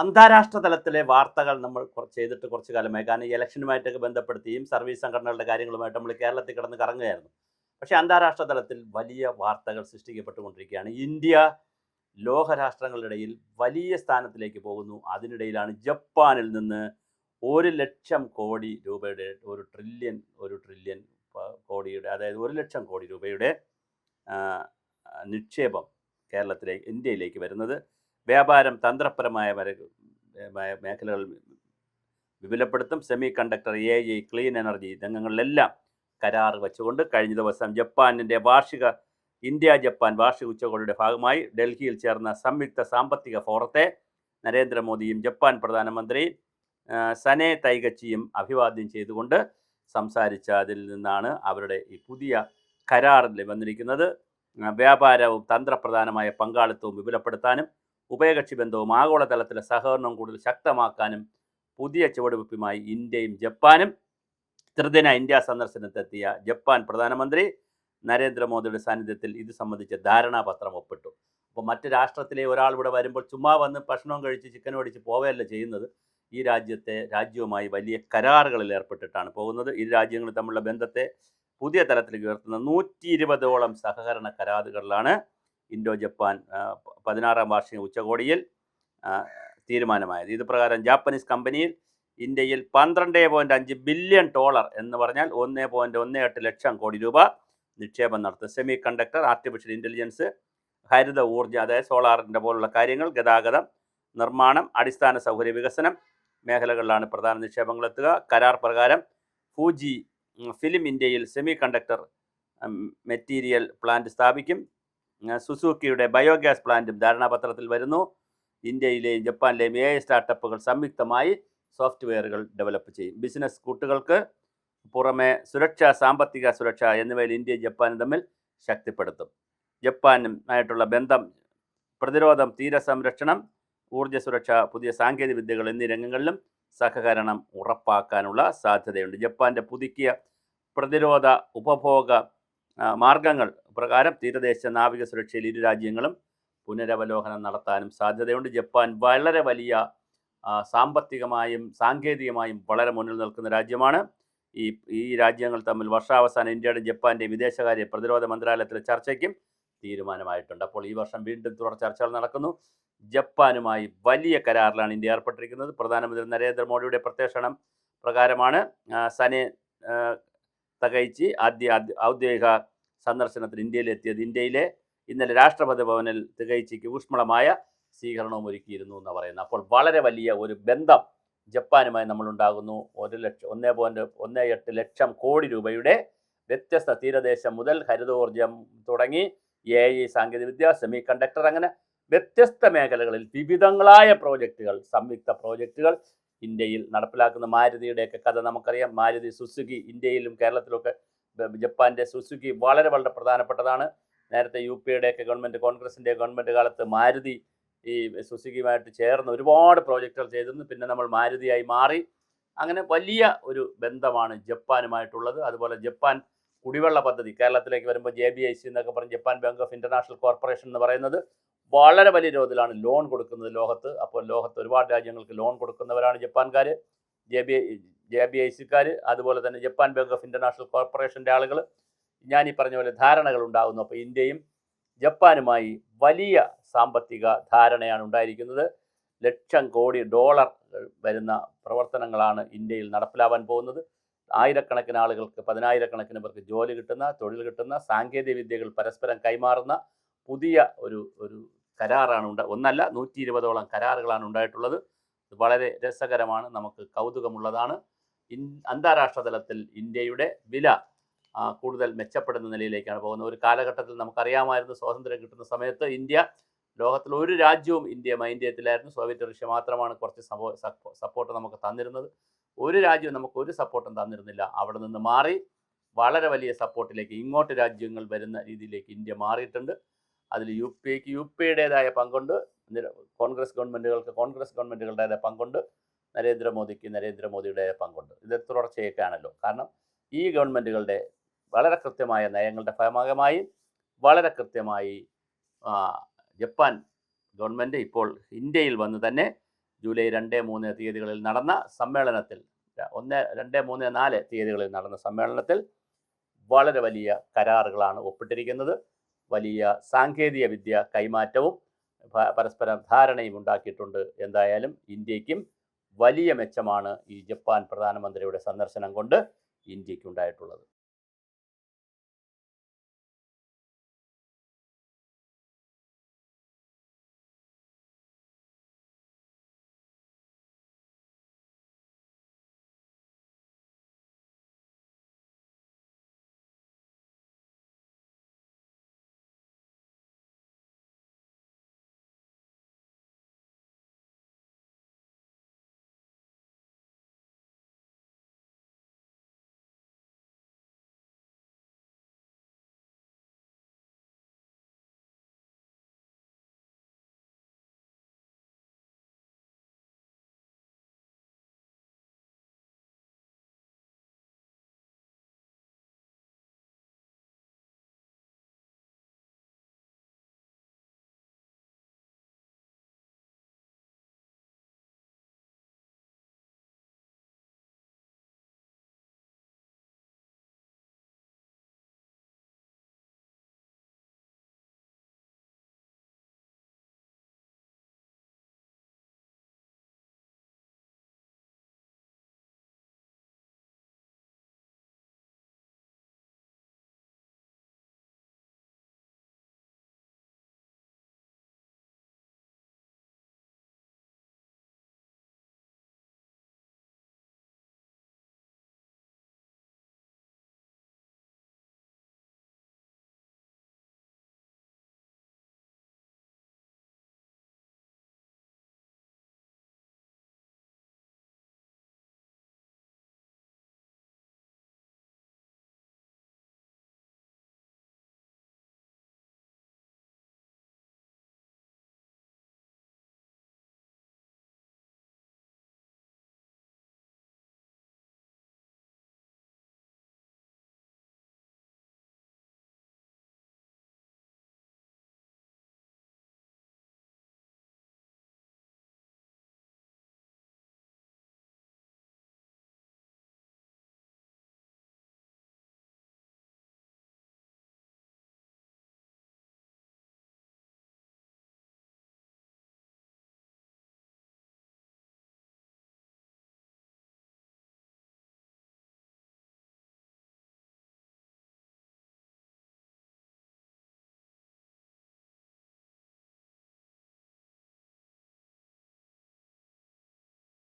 അന്താരാഷ്ട്ര തലത്തിലെ വാർത്തകൾ നമ്മൾ ചെയ്തിട്ട് കുറച്ച് കാലമായി. കാരണം ഈ ഇലക്ഷനുമായിട്ടൊക്കെ ബന്ധപ്പെടുത്തിയും സർവീസ് സംഘടനകളുടെ കാര്യങ്ങളുമായിട്ട് നമ്മൾ കേരളത്തിൽ കിടന്ന് കറങ്ങുകയായിരുന്നു. പക്ഷേ അന്താരാഷ്ട്ര തലത്തിൽ വലിയ വാർത്തകൾ സൃഷ്ടിക്കപ്പെട്ടുകൊണ്ടിരിക്കുകയാണ്. ഇന്ത്യ ലോകരാഷ്ട്രങ്ങളുടെ ഇടയിൽ വലിയ സ്ഥാനത്തിലേക്ക് പോകുന്നു. അതിനിടയിലാണ് ജപ്പാനിൽ നിന്ന് 1,00,000 കോടി രൂപയുടെ ഒരു ട്രില്യൺ കോടിയുടെ, അതായത് 1,00,000 കോടി രൂപയുടെ നിക്ഷേപം ഇന്ത്യയിലേക്ക് വരുന്നത്. വ്യാപാരം തന്ത്രപരമായ മേഖലകൾ വിപുലപ്പെടുത്തും. Semiconductor, AI, clean energy രംഗങ്ങളിലെല്ലാം കരാർ വെച്ചുകൊണ്ട് കഴിഞ്ഞ ദിവസം ജപ്പാനിൻ്റെ ഇന്ത്യ ജപ്പാൻ വാർഷിക ഉച്ചകോടിയുടെ ഭാഗമായി ഡൽഹിയിൽ ചേർന്ന സംയുക്ത സാമ്പത്തിക ഫോറത്തെ നരേന്ദ്രമോദിയും ജപ്പാൻ പ്രധാനമന്ത്രി സനെ തൈഗച്ചിയും അഭിവാദ്യം ചെയ്തുകൊണ്ട് സംസാരിച്ചതിൽ നിന്നാണ് അവരുടെ ഈ പുതിയ കരാറിൽ വന്നിരിക്കുന്നത്. വ്യാപാരവും തന്ത്രപ്രധാനമായ പങ്കാളിത്തവും വിപുലപ്പെടുത്താനും ഉഭയകക്ഷി ബന്ധവും ആഗോളതലത്തിലെ സഹകരണവും കൂടുതൽ ശക്തമാക്കാനും പുതിയ ചുവടുവയ്പുമായി ഇന്ത്യയും ജപ്പാനും ത്രിദിന ഇന്ത്യ സന്ദർശനത്തെത്തിയ ജപ്പാൻ പ്രധാനമന്ത്രി നരേന്ദ്രമോദിയുടെ സാന്നിധ്യത്തിൽ ഇത് സംബന്ധിച്ച ധാരണാപത്രം ഒപ്പിട്ടു. അപ്പോൾ മറ്റ് രാഷ്ട്രത്തിലെ ഒരാൾ ഇവിടെ വരുമ്പോൾ ചുമ്മാ വന്ന് ഭക്ഷണവും കഴിച്ച് ചിക്കനും അടിച്ച് പോവുകയല്ല ചെയ്യുന്നത്. ഈ രാജ്യവുമായി വലിയ കരാറുകളിൽ ഏർപ്പെട്ടിട്ടാണ് പോകുന്നത്. ഇരു രാജ്യങ്ങളും തമ്മിലുള്ള ബന്ധത്തെ പുതിയ തലത്തിലേക്ക് ഉയർത്തുന്ന 120ഓളം സഹകരണ കരാറുകളിലാണ് ഇൻഡോ ജപ്പാൻ 16ാം വാർഷിക ഉച്ചകോടിയിൽ തീരുമാനമായത്. ഇത് പ്രകാരം ജാപ്പനീസ് കമ്പനിയിൽ ഇന്ത്യയിൽ $12.5 ബില്യൺ എന്ന് പറഞ്ഞാൽ 1.18 ലക്ഷം കോടി രൂപ നിക്ഷേപം നടത്തും. സെമി കണ്ടക്ടർ, ആർട്ടിഫിഷ്യൽ ഇൻ്റലിജൻസ്, ഹരിത ഊർജ്ജം, അതായത് സോളാറിൻ്റെ പോലുള്ള കാര്യങ്ങൾ, ഗതാഗതം, നിർമ്മാണം, അടിസ്ഥാന സൗകര്യ വികസനം മേഖലകളിലാണ് പ്രധാന നിക്ഷേപങ്ങൾ എത്തുക. കരാർ പ്രകാരം ഫൂജി ഫിലിം ഇന്ത്യയിൽ സെമി കണ്ടക്ടർ മെറ്റീരിയൽ പ്ലാന്റ് സ്ഥാപിക്കും. സുസുക്കിയുടെ ബയോഗ്യാസ് പ്ലാന്റും ധാരണാപത്രത്തിൽ വരുന്നു. ഇന്ത്യയിലെയും ജപ്പാനിലെയും AI സ്റ്റാർട്ടപ്പുകൾ സംയുക്തമായി സോഫ്റ്റ്വെയറുകൾ ഡെവലപ്പ് ചെയ്യും. ബിസിനസ് കൂട്ടുകൾക്ക് പുറമെ സുരക്ഷ, സാമ്പത്തിക സുരക്ഷ എന്നിവയിൽ ഇന്ത്യയും ജപ്പാനും തമ്മിൽ ശക്തിപ്പെടുത്തും. ജപ്പാനുമായിട്ടുള്ള ബന്ധം പ്രതിരോധം, തീരസംരക്ഷണം, ഊർജ്ജ സുരക്ഷ, പുതിയ സാങ്കേതിക വിദ്യകൾ എന്നീ രംഗങ്ങളിലും സഹകരണം ഉറപ്പാക്കാനുള്ള സാധ്യതയുണ്ട്. ജപ്പാന്റെ പുതുക്കിയ പ്രതിരോധ ഉപഭോഗ മാർഗങ്ങൾ പ്രകാരം തീരദേശ നാവിക സുരക്ഷയിൽ ഇരു രാജ്യങ്ങളും പുനരവലോകനം നടത്താനും സാധ്യതയുണ്ട്. ജപ്പാൻ വളരെ വലിയ സാമ്പത്തികമായും സാങ്കേതികമായും വളരെ മുന്നിൽ നിൽക്കുന്ന രാജ്യമാണ്. ഈ രാജ്യങ്ങൾ തമ്മിൽ വർഷാവസാനം ഇന്ത്യയുടെയും ജപ്പാൻ്റെയും വിദേശകാര്യ പ്രതിരോധ മന്ത്രാലയത്തിലെ ചർച്ചയ്ക്കും തീരുമാനമായിട്ടുണ്ട്. അപ്പോൾ ഈ വർഷം വീണ്ടും തുടർ ചർച്ചകൾ നടക്കുന്നു. ജപ്പാനുമായി വലിയ കരാറിലാണ് ഇന്ത്യ ഏർപ്പെട്ടിരിക്കുന്നത്. പ്രധാനമന്ത്രി നരേന്ദ്രമോദിയുടെ പ്രത്യക്ഷണം പ്രകാരമാണ് സനെ തകൈച്ചി ഔദ്യോഗിക സന്ദർശനത്തിന് ഇന്ത്യയിലെത്തിയത്. ഇന്നലെ രാഷ്ട്രപതി ഭവനിൽ തികൈച്ചിക്ക് ഊഷ്മളമായ സ്വീകരണവും ഒരുക്കിയിരുന്നു എന്ന് പറയുന്നത്. അപ്പോൾ വളരെ വലിയ ഒരു ബന്ധം ജപ്പാനുമായി നമ്മളുണ്ടാകുന്നു. 1.18 ലക്ഷം കോടി രൂപയുടെ വ്യത്യസ്ത തീരദേശം മുതൽ ഹരിതോർജ്ജം തുടങ്ങി AI സാങ്കേതികവിദ്യ, സെമി കണ്ടക്ടർ, അങ്ങനെ വ്യത്യസ്ത മേഖലകളിൽ വിവിധങ്ങളായ പ്രോജക്റ്റുകൾ, സംയുക്ത പ്രോജക്റ്റുകൾ ഇന്ത്യയിൽ നടപ്പിലാക്കുന്ന മാരുതിയുടെയൊക്കെ കഥ നമുക്കറിയാം. മാരുതി സുസുക്കി ഇന്ത്യയിലും കേരളത്തിലുമൊക്കെ ജപ്പാൻ്റെ സുസുക്കി വളരെ വളരെ പ്രധാനപ്പെട്ടതാണ്. നേരത്തെ UPയുടെയൊക്കെ ഗവൺമെൻറ്, കോൺഗ്രസിൻ്റെ ഗവൺമെൻറ് കാലത്ത് മാരുതി ഈ സുസുക്കിയുമായിട്ട് ചേർന്ന് ഒരുപാട് പ്രോജക്റ്റുകൾ ചെയ്തിരുന്നു. പിന്നെ നമ്മൾ മാരുതിയായി മാറി. അങ്ങനെ വലിയ ഒരു ബന്ധമാണ് ജപ്പാനുമായിട്ടുള്ളത്. അതുപോലെ ജപ്പാൻ കുടിവെള്ള പദ്ധതി കേരളത്തിലേക്ക് വരുമ്പോൾ JBIC എന്നൊക്കെ പറഞ്ഞ് Japan bank of international corporation എന്ന് പറയുന്നത് വളരെ വലിയ തോതിലാണ് ലോൺ കൊടുക്കുന്നത് ലോകത്ത്. അപ്പോൾ ലോകത്ത് ഒരുപാട് രാജ്യങ്ങൾക്ക് ലോൺ കൊടുക്കുന്നവരാണ് ജപ്പാൻകാർ, JBICക്കാർ. അതുപോലെ തന്നെ ജപ്പാൻ ബാങ്ക് ഓഫ് ഇൻ്റർനാഷണൽ കോർപ്പറേഷൻ്റെ ആളുകൾ. ഞാൻ ഈ പറഞ്ഞ പോലെ ധാരണകൾ ഉണ്ടാകുന്നു. അപ്പോൾ ഇന്ത്യയും ജപ്പാനുമായി വലിയ സാമ്പത്തിക ധാരണയാണ് ഉണ്ടായിരിക്കുന്നത്. $1,00,000 കോടി വരുന്ന പ്രവർത്തനങ്ങളാണ് ഇന്ത്യയിൽ നടപ്പിലാവാൻ പോകുന്നത്. ആയിരക്കണക്കിന് ആളുകൾക്ക്, 10,000കണക്കിന് പേർക്ക് ജോലി കിട്ടുന്ന, തൊഴിൽ കിട്ടുന്ന, സാങ്കേതിക വിദ്യകൾ പരസ്പരം കൈമാറുന്ന പുതിയ ഒരു കരാറാണ് ഒന്നല്ല 120ഓളം കരാറുകളാണ് ഉണ്ടായിട്ടുള്ളത്. വളരെ രസകരമാണ്, നമുക്ക് കൗതുകമുള്ളതാണ്. അന്താരാഷ്ട്ര തലത്തിൽ ഇന്ത്യയുടെ വില കൂടുതൽ മെച്ചപ്പെടുന്ന നിലയിലേക്കാണ് പോകുന്നത്. ഒരു കാലഘട്ടത്തിൽ നമുക്കറിയാമായിരുന്നു, സ്വാതന്ത്ര്യം കിട്ടുന്ന സമയത്ത് ഇന്ത്യ ലോകത്തിൽ ഒരു രാജ്യവും ഇന്ത്യ മൈൻഡ് ചെയ്യത്തില്ലായിരുന്നു. സോവിയറ്റ് റഷ്യ മാത്രമാണ് കുറച്ച് സപ്പോർട്ട് നമുക്ക് തന്നിരുന്നത്. ഒരു രാജ്യവും നമുക്ക് ഒരു സപ്പോർട്ടും തന്നിരുന്നില്ല. അവിടെ നിന്ന് മാറി വളരെ വലിയ സപ്പോർട്ടിലേക്ക് ഇങ്ങോട്ട് രാജ്യങ്ങൾ വരുന്ന രീതിയിലേക്ക് ഇന്ത്യ മാറിയിട്ടുണ്ട്. അതിൽ യുപിയുടേതായ പങ്കുണ്ട്, കോൺഗ്രസ് ഗവൺമെൻറ്റുകളുടേതായ പങ്കുണ്ട്, നരേന്ദ്രമോദിയുടേതായ പങ്കുണ്ട്. ഇത് തുടർച്ചയൊക്കെയാണല്ലോ. കാരണം ഈ ഗവൺമെൻറ്റുകളുടെ വളരെ കൃത്യമായ നയങ്ങളുടെ ഭാഗമായി വളരെ കൃത്യമായി ജപ്പാൻ ഗവൺമെൻറ് ഇപ്പോൾ ഇന്ത്യയിൽ വന്ന് തന്നെ ജൂലൈ 2, 3 തീയതികളിൽ നടന്ന സമ്മേളനത്തിൽ 1, 2, 3, 4 തീയതികളിൽ നടന്ന സമ്മേളനത്തിൽ വളരെ വലിയ കരാറുകളാണ് ഒപ്പിട്ടിരിക്കുന്നത്. വലിയ സാങ്കേതിക വിദ്യ കൈമാറ്റവും പരസ്പരം ധാരണയും ഉണ്ടാക്കിയിട്ടുണ്ട്. എന്തായാലും ഇന്ത്യക്കും വലിയ മെച്ചമാണ് ഈ ജപ്പാൻ പ്രധാനമന്ത്രിയുടെ സന്ദർശനം കൊണ്ട് ഇന്ത്യക്കുണ്ടായിട്ടുള്ളത്.